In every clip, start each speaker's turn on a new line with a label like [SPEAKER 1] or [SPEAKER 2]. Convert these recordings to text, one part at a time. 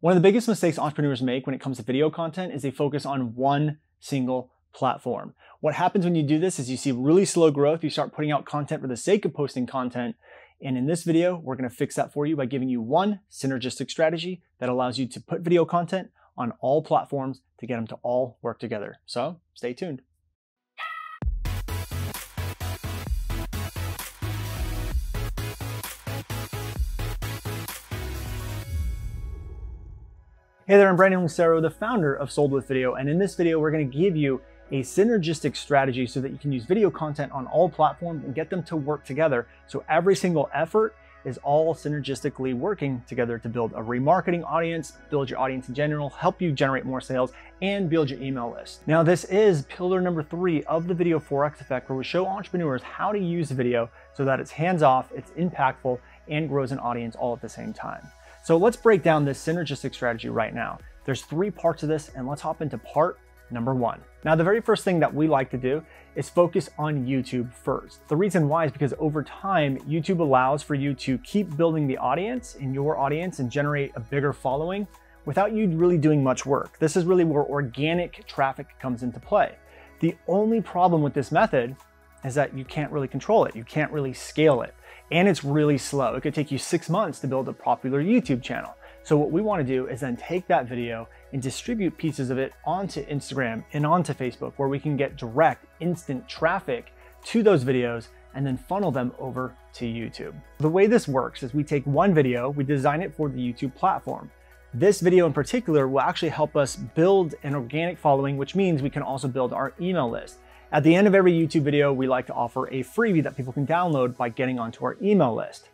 [SPEAKER 1] One of the biggest mistakes entrepreneurs make when it comes to video content is they focus on one single platform. What happens when you do this is you see really slow growth. You start putting out content for the sake of posting content. And in this video, we're going to fix that for you by giving you one synergistic strategy that allows you to put video content on all platforms to get them to all work together. So stay tuned. Hey there, I'm Brandon Lucero, the founder of Sold With Video, and in this video, we're going to give you a synergistic strategy so that you can use video content on all platforms and get them to work together. So every single effort is all synergistically working together to build a remarketing audience, build your audience in general, help you generate more sales, and build your email list. Now, this is pillar number 3 of the Video 4X effect, where we show entrepreneurs how to use video so that it's hands-off, it's impactful, and grows an audience all at the same time. So let's break down this synergistic strategy right now. There's 3 parts of this, and let's hop into part number 1. Now, the very first thing that we like to do is focus on YouTube first. The reason why is because over time, YouTube allows for you to keep building the audience in your audience and generate a bigger following without you really doing much work. This is really where organic traffic comes into play. The only problem with this method is that you can't really control it. You can't really scale it. And it's really slow. It could take you 6 months to build a popular YouTube channel. So what we want to do is then take that video and distribute pieces of it onto Instagram and onto Facebook, where we can get direct, instant traffic to those videos and then funnel them over to YouTube. The way this works is we take one video, we design it for the YouTube platform. This video in particular will actually help us build an organic following, which means we can also build our email list. At the end of every YouTube video, we like to offer a freebie that people can download by getting onto our email list.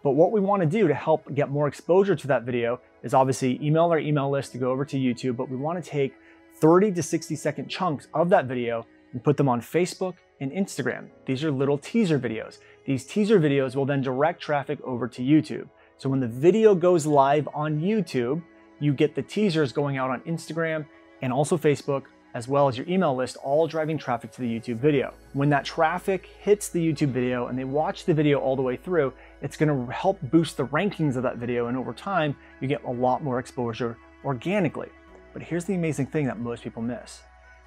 [SPEAKER 1] But what we want to do to help get more exposure to that video is obviously email our email list to go over to YouTube, but we want to take 30 to 60 second chunks of that video and put them on Facebook and Instagram. These are little teaser videos. These teaser videos will then direct traffic over to YouTube. So when the video goes live on YouTube, you get the teasers going out on Instagram and also Facebook, as well as your email list, all driving traffic to the YouTube video. When that traffic hits the YouTube video and they watch the video all the way through, it's gonna help boost the rankings of that video, and over time, you get a lot more exposure organically. But here's the amazing thing that most people miss.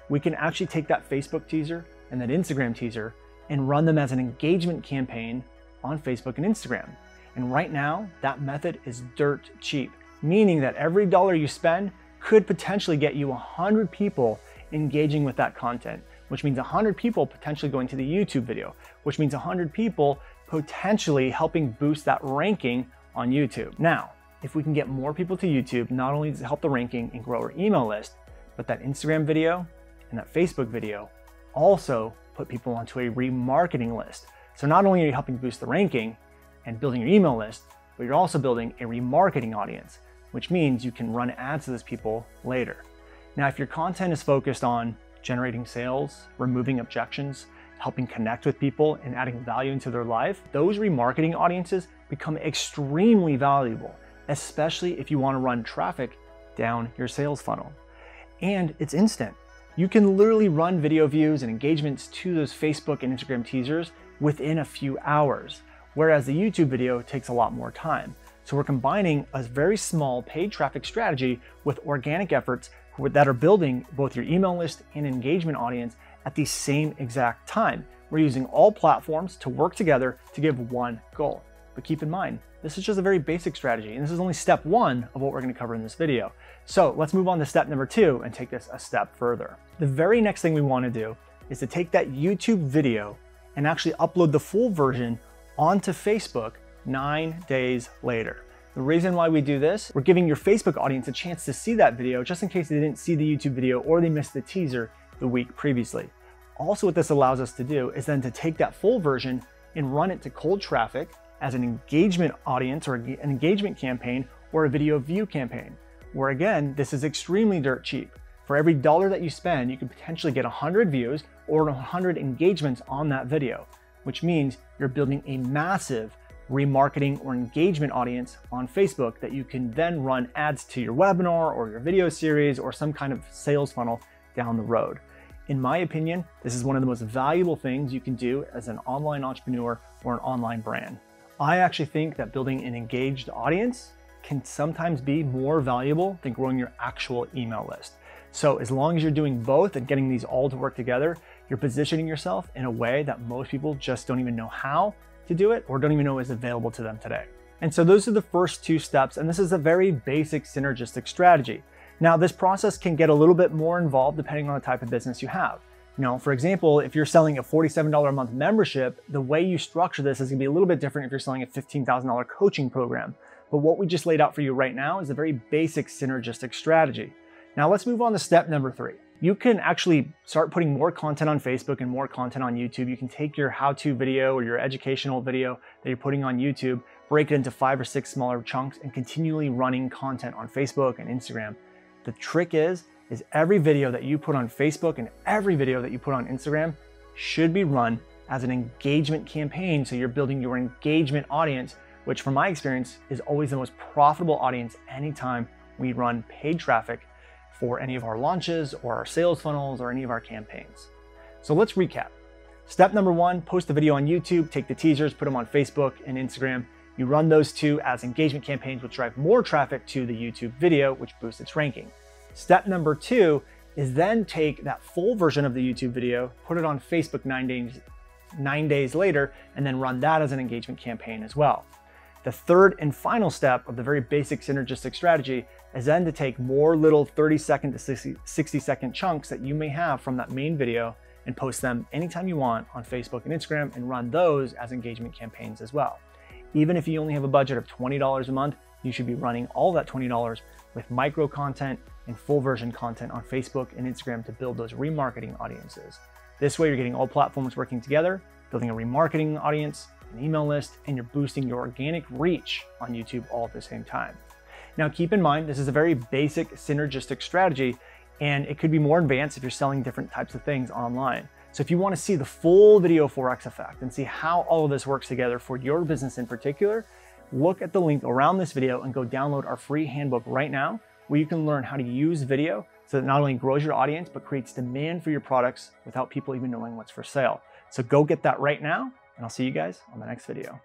[SPEAKER 1] We can actually take that Facebook teaser and that Instagram teaser and run them as an engagement campaign on Facebook and Instagram. And right now, that method is dirt cheap, meaning that every dollar you spend could potentially get you 100 people engaging with that content, which means 100 people potentially going to the YouTube video, which means 100 people potentially helping boost that ranking on YouTube. Now, if we can get more people to YouTube, not only does it help the ranking and grow our email list, but that Instagram video and that Facebook video also put people onto a remarketing list. So not only are you helping boost the ranking and building your email list, but you're also building a remarketing audience, which means you can run ads to those people later. Now, if your content is focused on generating sales, removing objections, helping connect with people, and adding value into their life, those remarketing audiences become extremely valuable, especially if you want to run traffic down your sales funnel. And it's instant. You can literally run video views and engagements to those Facebook and Instagram teasers within a few hours, whereas the YouTube video takes a lot more time. So we're combining a very small paid traffic strategy with organic efforts that are building both your email list and engagement audience at the same exact time. We're using all platforms to work together to give one goal. But keep in mind, this is just a very basic strategy, and this is only step 1 of what we're going to cover in this video. So let's move on to step number 2 and take this a step further. The very next thing we want to do is to take that YouTube video and actually upload the full version onto Facebook 9 days later. The reason why we do this, we're giving your Facebook audience a chance to see that video just in case they didn't see the YouTube video or they missed the teaser the week previously. Also, what this allows us to do is then to take that full version and run it to cold traffic as an engagement audience or an engagement campaign or a video view campaign, where again, this is extremely dirt cheap. For every dollar that you spend, you can potentially get 100 views or 100 engagements on that video, which means you're building a massive remarketing or engagement audience on Facebook that you can then run ads to your webinar or your video series or some kind of sales funnel down the road. In my opinion, this is one of the most valuable things you can do as an online entrepreneur or an online brand. I actually think that building an engaged audience can sometimes be more valuable than growing your actual email list. So as long as you're doing both and getting these all to work together, you're positioning yourself in a way that most people just don't even know how to do it or don't even know is available to them today. And so those are the first two steps, and this is a very basic synergistic strategy. Now, this process can get a little bit more involved depending on the type of business you have. For example, if you're selling a $47 a month membership, the way you structure this is gonna be a little bit different if you're selling a $15,000 coaching program. But what we just laid out for you right now is a very basic synergistic strategy. Now let's move on to step number 3. You can actually start putting more content on Facebook and more content on YouTube. You can take your how-to video or your educational video that you're putting on YouTube, break it into 5 or 6 smaller chunks, and continually running content on Facebook and Instagram. The trick is every video that you put on Facebook and every video that you put on Instagram should be run as an engagement campaign. So you're building your engagement audience, which from my experience is always the most profitable audience anytime we run paid traffic for any of our launches or our sales funnels or any of our campaigns. So let's recap. Step number 1, post the video on YouTube, take the teasers, put them on Facebook and Instagram. You run those two as engagement campaigns, which drive more traffic to the YouTube video, which boosts its ranking. Step number 2 is then take that full version of the YouTube video, put it on Facebook 9 days later, and then run that as an engagement campaign as well. The third and final step of the very basic synergistic strategy is then to take more little 30-second to 60-second chunks that you may have from that main video and post them anytime you want on Facebook and Instagram and run those as engagement campaigns as well. Even if you only have a budget of $20 a month, you should be running all that $20 with micro content and full version content on Facebook and Instagram to build those remarketing audiences. This way you're getting all platforms working together, building a remarketing audience, an email list, and you're boosting your organic reach on YouTube all at the same time. Now keep in mind, this is a very basic synergistic strategy, and it could be more advanced if you're selling different types of things online. So if you want to see the full video Forex effect and see how all of this works together for your business in particular, look at the link around this video and go download our free handbook right now, where you can learn how to use video so that not only grows your audience, but creates demand for your products without people even knowing what's for sale. So go get that right now, and I'll see you guys on the next video.